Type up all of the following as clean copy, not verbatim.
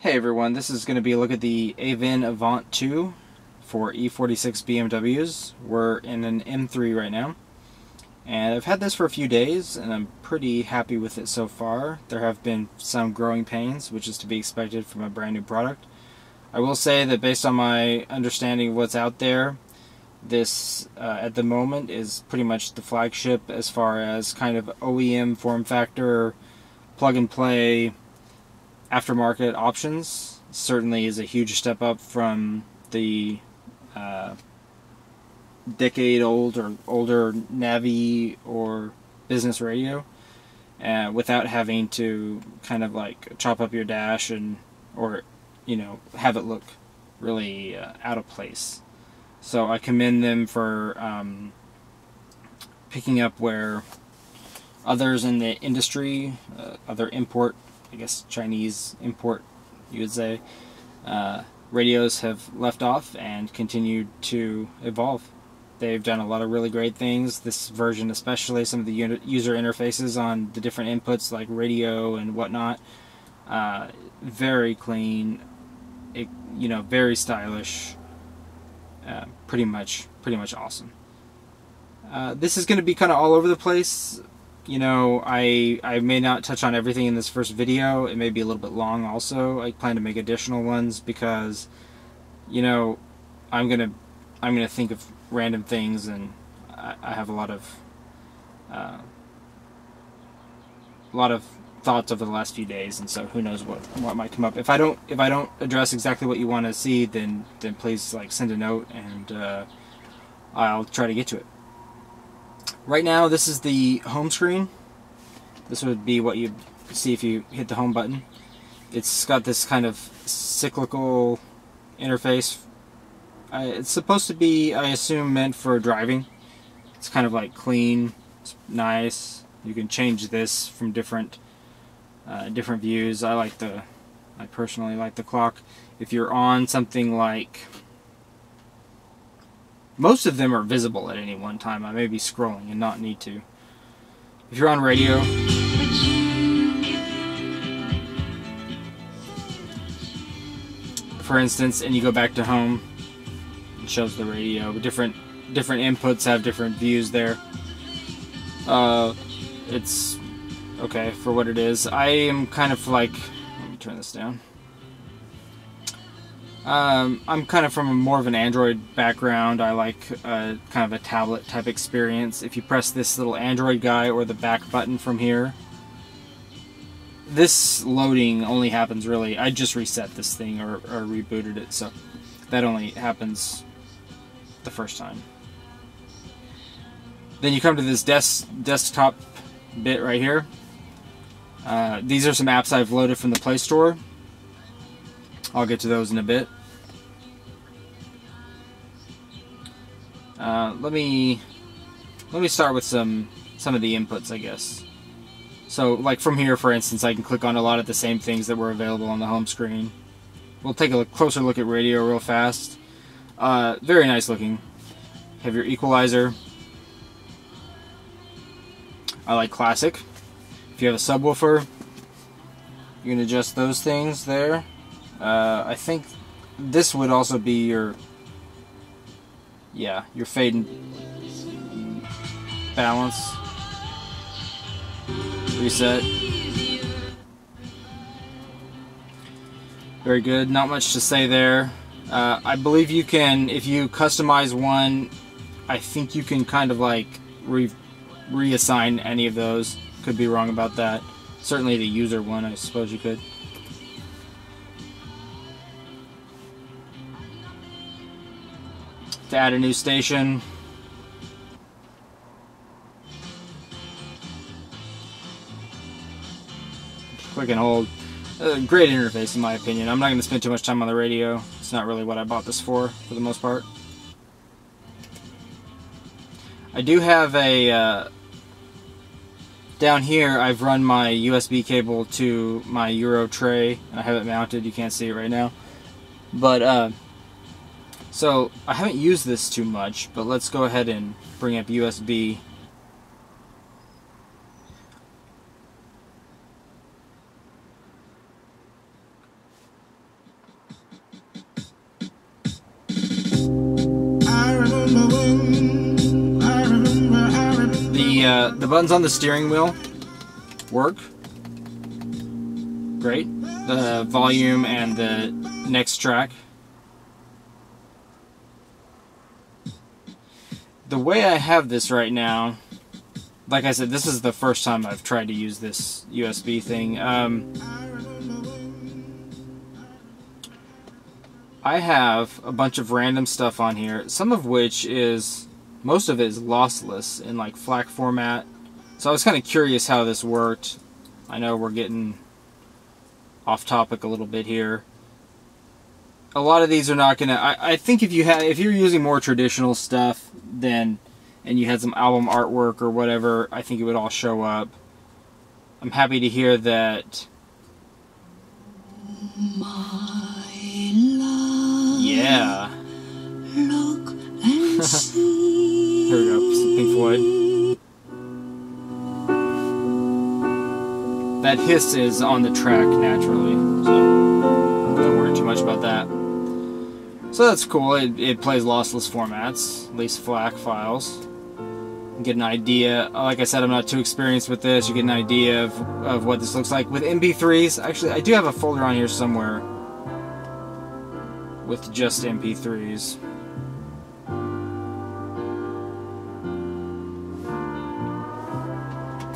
Hey everyone, this is going to be a look at the Avin Avant-2 for e46 BMWs. We're in an M3 right now, and I've had this for a few days and I'm pretty happy with it so far. There have been some growing pains, which is to be expected from a brand new product. I will say that based on my understanding of what's out there, this at the moment is pretty much the flagship as far as kind of OEM form factor, plug and play, aftermarket options. Certainly is a huge step up from the decade-old or older Navi or business radio, without having to kind of like chop up your dash and or have it look really out of place. So I commend them for picking up where others in the industry, other import, I guess Chinese import, you would say, radios have left off and continued to evolve. They've done a lot of really great things. This version especially, some of the user interfaces on the different inputs like radio and whatnot, very clean, very stylish, pretty much awesome. This is going to be kind of all over the place. I may not touch on everything in this first video. It may be a little bit long also. I plan to make additional ones because, I'm gonna think of random things, and I have a lot of thoughts over the last few days, and so who knows what might come up. If I don't address exactly what you want to see, then please send a note, and I'll try to get to it. Right now, this is the home screen. This would be what you see if you hit the home button. It's got this kind of cyclical interface. It's supposed to be, I assume, meant for driving. It's kind of like clean, it's nice. You can change this from different views. I personally like the clock. If you're on something like, most of them are visible at any one time. I may be scrolling and not need to. If you're on radio, for instance, and you go back to home, it shows the radio. Different inputs have different views there. It's okay for what it is. I am kind of like, let me turn this down. I'm kind of from more of an Android background. I like kind of a tablet type experience. If you press this little Android guy or the back button from here, this loading only happens really, I just reset this thing or rebooted it, so that only happens the first time. Then you come to this desktop bit right here. These are some apps I've loaded from the Play Store. I'll get to those in a bit. Let me start with some of the inputs, I guess. So, like from here, for instance, I can click on a lot of the same things that were available on the home screen. We'll take a closer look at radio real fast. Very nice looking. Have your equalizer. I like classic. If you have a subwoofer, you can adjust those things there. I think this would also be your fade and balance reset. Very good. Not much to say there. I believe you can, if you customize one, I think you can kind of like reassign any of those. Could be wrong about that. Certainly the user one, I suppose you could. To add a new station, click and hold. Great interface in my opinion. I'm not going to spend too much time on the radio. It's not really what I bought this for the most part. I do have a down here I've run my USB cable to my Euro tray. I have it mounted, you can't see it right now, but so I haven't used this too much, but let's go ahead and bring up USB. The buttons on the steering wheel work great. The volume and the next track. The way I have this right now, like I said, this is the first time I've tried to use this USB thing. I have a bunch of random stuff on here, some of which is, most of it is lossless in like FLAC format. So I was kind of curious how this worked. I know we're getting off topic a little bit here. A lot of these are not gonna. I think if you're using more traditional stuff, then and you had some album artwork or whatever, I think it would all show up. I'm happy to hear that. Yeah. Look and see. Here we go. Some Pink Floyd. That hiss is on the track naturally, so don't worry too much about that. So that's cool. It plays lossless formats, at least FLAC files. You get an idea. Like I said, I'm not too experienced with this. You get an idea of what this looks like. With MP3s, actually, I do have a folder on here somewhere with just MP3s.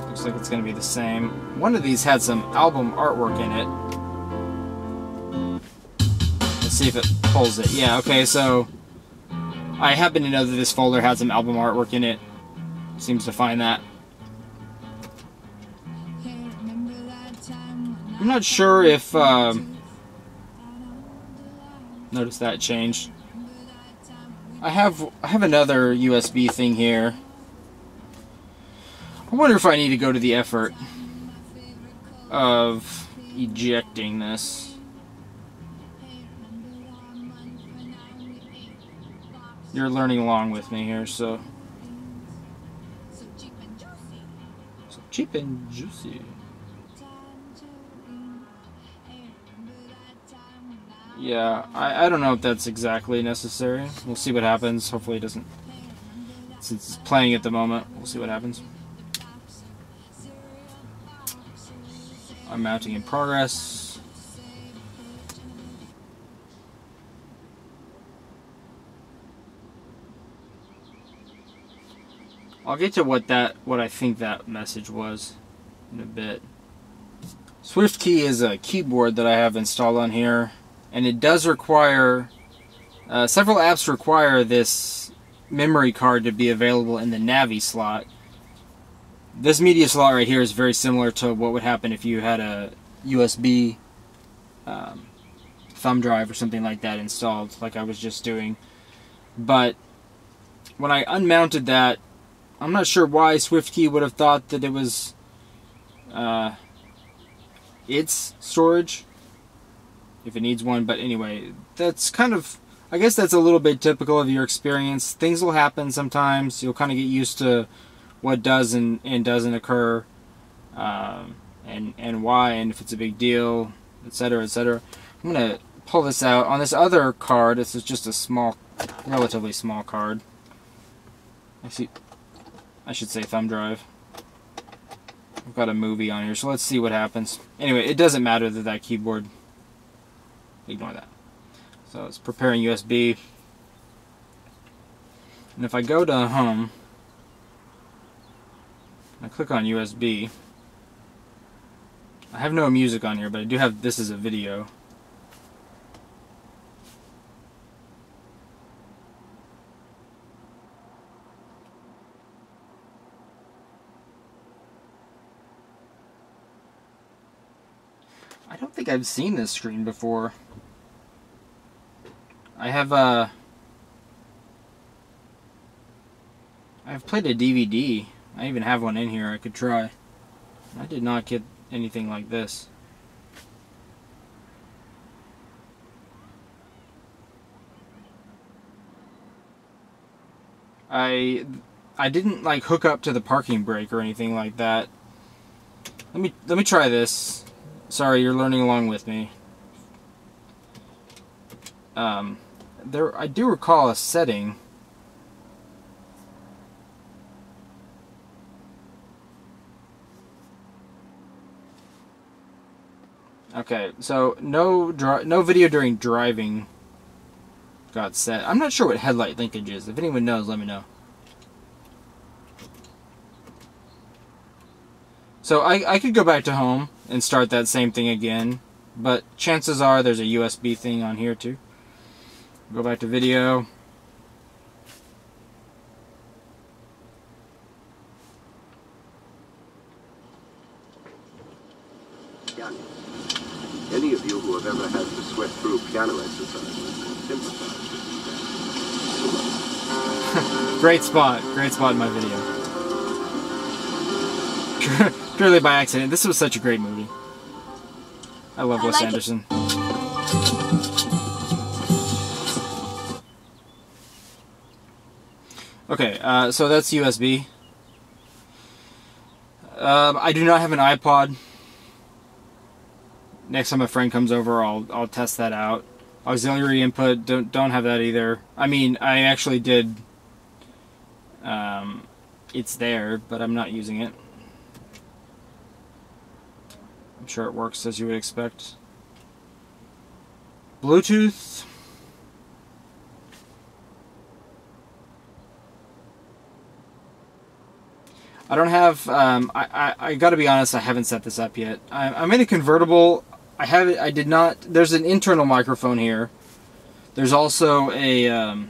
Looks like it's going to be the same. One of these had some album artwork in it. Let's see if it pulls it. Yeah, okay, so I happen to know that this folder had some album artwork in it. Seems to find that. I'm not sure if notice that changed. I have another USB thing here. I wonder if I need to go to the effort of ejecting this. You're learning along with me here, so cheap and juicy. Yeah, I don't know if that's exactly necessary. We'll see what happens. Hopefully it doesn't. Since it's playing at the moment, we'll see what happens. I'm mounting in progress. I'll get to what I think that message was in a bit. SwiftKey is a keyboard that I have installed on here, and it does require several apps require this memory card to be available in the Navi slot. This media slot right here is very similar to what would happen if you had a USB thumb drive or something like that installed, like I was just doing. But when I unmounted that, I'm not sure why SwiftKey would have thought that it was its storage, if it needs one. But anyway, that's kind of, I guess that's a little bit typical of your experience. Things will happen sometimes. You'll kind of get used to what does and doesn't occur, and why, and if it's a big deal, etc., etc. I'm gonna pull this out on this other card. This is just a small, relatively small card. I should say thumb drive. I've got a movie on here, so let's see what happens. Anyway, it doesn't matter that keyboard. Ignore that. So it's preparing USB. And if I go to home, I click on USB. I have no music on here, but I do have, this is a video. I don't think I've seen this screen before. I've played a DVD. I even have one in here I could try. I did not get anything like this. I didn't like hook up to the parking brake or anything like that. Let me try this. Sorry, you're learning along with me. I do recall a setting. Okay, so no video during driving got set. I'm not sure what headlight linkage is. If anyone knows, let me know. So I could go back to home and start that same thing again, but chances are there's a USB thing on here too. Go back to video. Any of you who have ever had to sweat through piano exercises sympathize with Great spot in my video. Purely by accident. This was such a great movie. I love Wes Anderson. Okay, so that's USB. I do not have an iPod. Next time a friend comes over, I'll test that out. Auxiliary input, don't have that either. I mean, I actually did. It's there, but I'm not using it. I'm sure it works as you would expect. Bluetooth. I don't have. I got to be honest. I haven't set this up yet. I'm in a convertible. I have it. I did not. There's an internal microphone here. There's also a.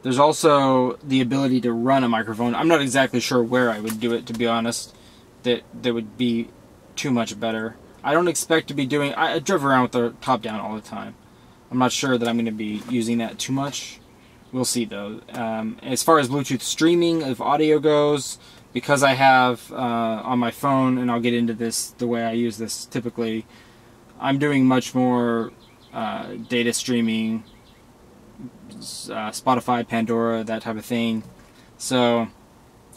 There's also the ability to run a microphone. I'm not exactly sure where I would do it, to be honest. That would be too much better. I don't expect to be doing. I drove around with the top down all the time. I'm not sure that I'm going to be using that too much. We'll see though. As far as Bluetooth streaming of audio goes, because I have on my phone, and I'll get into this the way I use this typically, I'm doing much more data streaming, Spotify, Pandora, that type of thing. So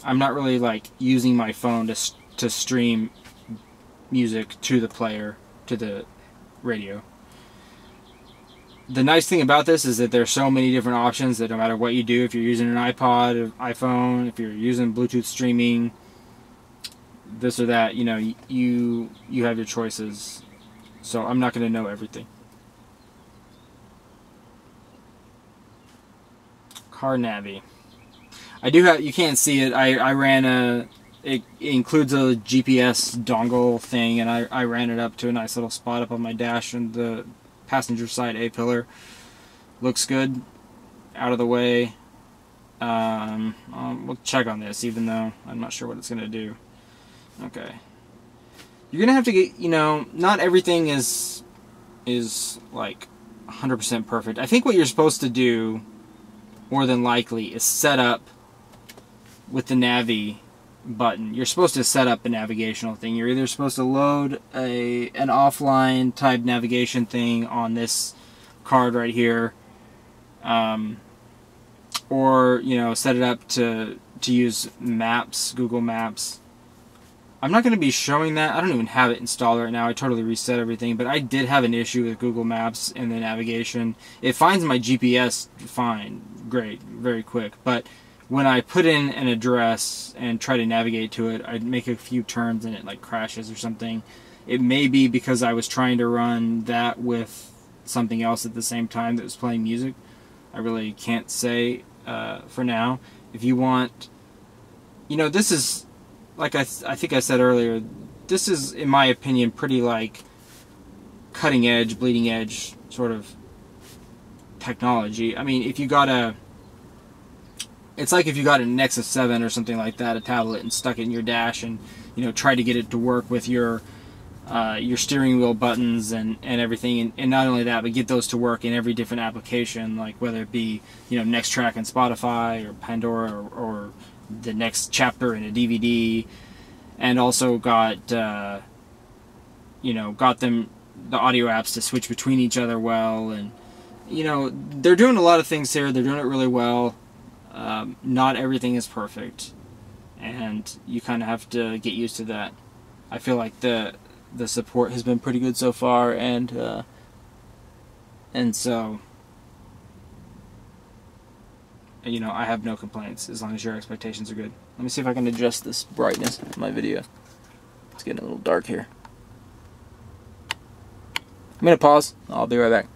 I'm not really like using my phone to stream music to the player, to the radio. The nice thing about this is that there's so many different options that no matter what you do, if you're using an iPod, or iPhone, if you're using Bluetooth streaming, this or that, you know, you have your choices. So I'm not going to know everything. Car Navi. I do have, you can't see it, I ran it includes a GPS dongle thing, and I ran it up to a nice little spot up on my dash and the passenger side A-pillar. Looks good. Out of the way. We'll check on this, even though I'm not sure what it's going to do. Okay. You're going to have to get, you know, not everything is like 100% perfect. I think what you're supposed to do, more than likely, is set up with the Navi button. You're supposed to set up a navigational thing. You're either supposed to load an offline type navigation thing on this card right here, or you know, set it up to use Maps, Google Maps. I'm not going to be showing that. I don't even have it installed right now. I totally reset everything, but I did have an issue with Google Maps and the navigation. It finds my GPS fine, great, very quick, but when I put in an address and try to navigate to it, I'd make a few turns and it like crashes or something. It may be because I was trying to run that with something else at the same time that was playing music. I really can't say for now. If you want, you know, this is, like I think I said earlier, this is, in my opinion, pretty like cutting edge, bleeding edge sort of technology. I mean, if you got a, it's like if you got a Nexus 7 or something like that, a tablet, and stuck it in your dash and, you know, tried to get it to work with your steering wheel buttons and everything, and not only that, but get those to work in every different application, like whether it be, you know, Next Track and Spotify or Pandora or the next chapter in a DVD, and also got, you know, got them, the audio apps to switch between each other well, and, you know, they're doing a lot of things here. They're doing it really well. Not everything is perfect, and you kind of have to get used to that. I feel like the support has been pretty good so far, and so you know, I have no complaints as long as your expectations are good. Let me see if I can adjust this brightness of my video. It's getting a little dark here. I'm gonna pause. I'll be right back.